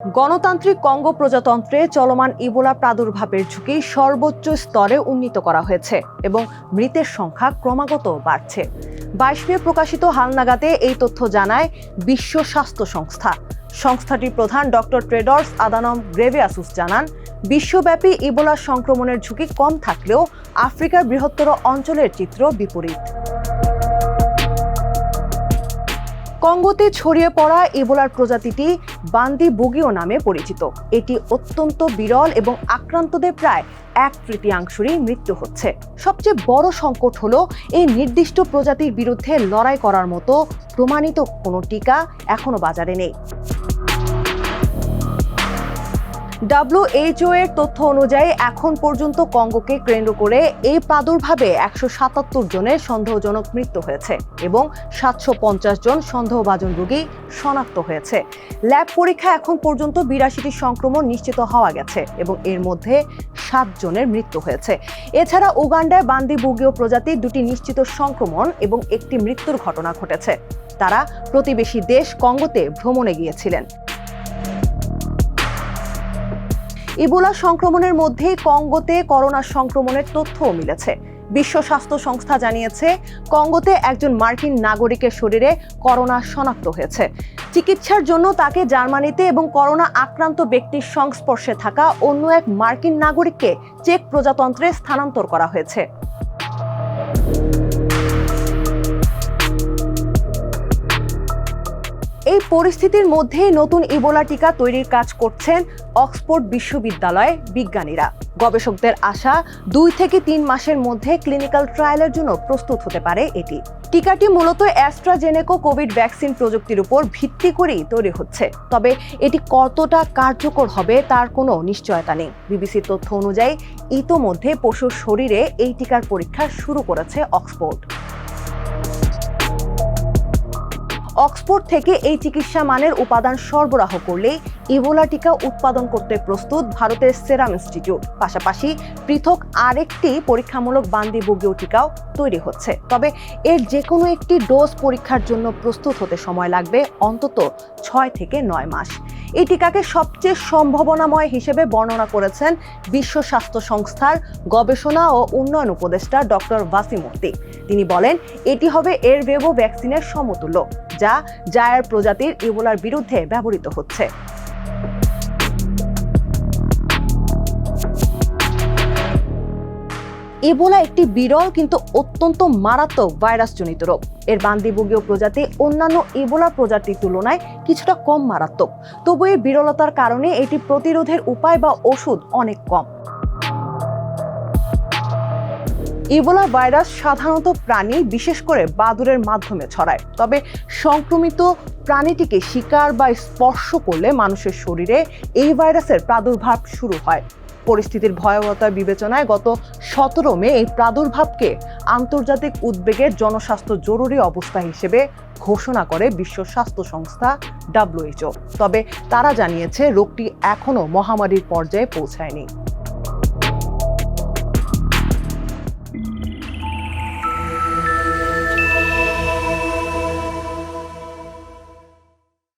গণতান্ত্রিক কঙ্গো প্রজাতন্ত্রে চলমান ইবোলা প্রাদুর্ভাবের ঝুঁকি সর্বোচ্চ স্তরে উন্নীত করা হয়েছে এবং মৃতের সংখ্যা ক্রমাগত বাড়ছে। 22 মে প্রকাশিত হালনাগাদে এই তথ্য জানায় বিশ্ব স্বাস্থ্য সংস্থা। সংস্থাটির প্রধান ডক্টর টেড্রোস আদানম গ্রেভিয়াসুস জানান, বিশ্বব্যাপী ইবোলা সংক্রমণের ঝুঁকি কম থাকলেও আফ্রিকার বৃহত্তর অঞ্চলের চিত্র বিপরীত। কঙ্গোতে ছড়িয়ে পড়া ইবোলার প্রজাতিটি বান্দি বুগিও নামে পরিচিত। এটি অত্যন্ত বিরল এবং আক্রান্তদের প্রায় 1/3 মৃত্যু হচ্ছে। সবচেয়ে বড় সংকট হলো এই নির্দিষ্ট প্রজাতির বিরুদ্ধে লড়াই করার মতো প্রমাণিত কোনো টিকা এখনো বাজারে নেই। WHO এর তথ্য অনুযায়ী এখন পর্যন্ত কঙ্গোকে কেন্দ্র করে এই প্রাদুর্ভাবে 177 জনের সন্দেহজনক মৃত্যু হয়েছে এবং 750 জন সন্দেহভাজন রোগী শনাক্ত হয়েছে। ল্যাব পরীক্ষা এখন পর্যন্ত 82টি সংক্রমণ নিশ্চিত হওয়া গেছে এবং এর মধ্যে 7 জনের মৃত্যু হয়েছে। এছাড়া উগান্ডায় বান্দি বুগিও প্রজাতির 2টি নিশ্চিত সংক্রমণ এবং 1টি মৃত্যুর ঘটনা ঘটেছে। তারা প্রতিবেশী দেশ কঙ্গোতে ভ্রমণে গিয়েছিলেন। ইবোলা সংক্রমণের মধ্যেই কঙ্গোতে করোনা সংক্রমণের তথ্যও মিলেছে। বিশ্ব স্বাস্থ্য সংস্থা জানিয়েছে, কঙ্গোতে একজন মার্কিন নাগরিকের শরীরে করোনা শনাক্ত হয়েছে। চিকিৎসার জন্য তাকে জার্মানিতে এবং করোনা আক্রান্ত ব্যক্তির সংস্পর্শে থাকা অন্য এক মার্কিন নাগরিককে চেক প্রজাতন্ত্রে স্থানান্তর করা হয়েছে। এই পরিস্থিতির মধ্যেই নতুন ইবোলা টিকা তৈরির কাজ করছেন অক্সফোর্ড বিশ্ববিদ্যালয়ের বিজ্ঞানীরা। গবেষকদের আশা 2 থেকে 3 মাসের মধ্যে ক্লিনিক্যাল ট্রায়ালের জন্য প্রস্তুত হতে পারে এটি। টিকাটি মূলত অ্যাস্ট্রাজেনেকা কোভিড ভ্যাকসিন প্রযুক্তির উপর ভিত্তি করেই তৈরি হচ্ছে। তবে এটি কতটা কার্যকর হবে তার কোনো নিশ্চয়তা নেই। বিবিসির তথ্য অনুযায়ী ইতোমধ্যে পশুর শরীরে এই টিকার পরীক্ষা শুরু করেছে অক্সফোর্ড। অক্সফোর্ড থেকে এই চিকিৎসা মানের উপাদান সরবরাহ করলেই ইবোলা টিকা উৎপাদন করতে প্রস্তুত ভারতের সেরাম ইনস্টিটিউট। পাশাপাশি পৃথক আরেকটি পরীক্ষামূলক বান্দি বুগিও টিকাও তৈরি হচ্ছে। তবে এর যে কোনো একটি ডোজ পরীক্ষার জন্য প্রস্তুত হতে সময় লাগবে অন্তত 6 থেকে 9 মাস। এই টিকাকে সবচেয়ে সম্ভাবনাময় হিসেবে বর্ণনা করেছেন বিশ্ব স্বাস্থ্য সংস্থার গবেষণা ও উন্নয়ন উপদেষ্টা ডক্টর ভাসিমুর্তি। তিনি বলেন, এটি হবে এরভেভো ভ্যাকসিনের সমতুল্য, যা জায়ার প্রজাতির ইবোলার বিরুদ্ধে ব্যবহৃত হচ্ছে। ইবোলা একটি বিরল কিন্তু অত্যন্ত মারাত্মক ভাইরাসজনিত রোগ। এর বান্দি বুগিও প্রজাতি অন্যান্য ইবোলা প্রজাতির তুলনায় কিছুটা কম মারাত্মক। তবু এর বিরলতার কারণে এটি প্রতিরোধের উপায় বা ওষুধ অনেক কম। ইবোলা ভাইরাস সাধারণত প্রাণী, বিশেষ করে বাদুড়ের মাধ্যমে ছড়ায়। তবে সংক্রমিত প্রাণীটিকে শিকার বা স্পর্শ করলে মানুষের শরীরে এই ভাইরাসের প্রাদুর্ভাব শুরু হয়। পরিস্থিতির ভয়াবহতার বিবেচনায় গত 17 মে এই প্রাদুর্ভাবকে আন্তর্জাতিক উদ্বেগের জনস্বাস্থ্য জরুরি অবস্থা হিসেবে ঘোষণা করে বিশ্ব স্বাস্থ্য সংস্থা WHO। তবে তারা জানিয়েছে, রোগটি এখনো মহামারীর পর্যায়ে পৌঁছায়নি।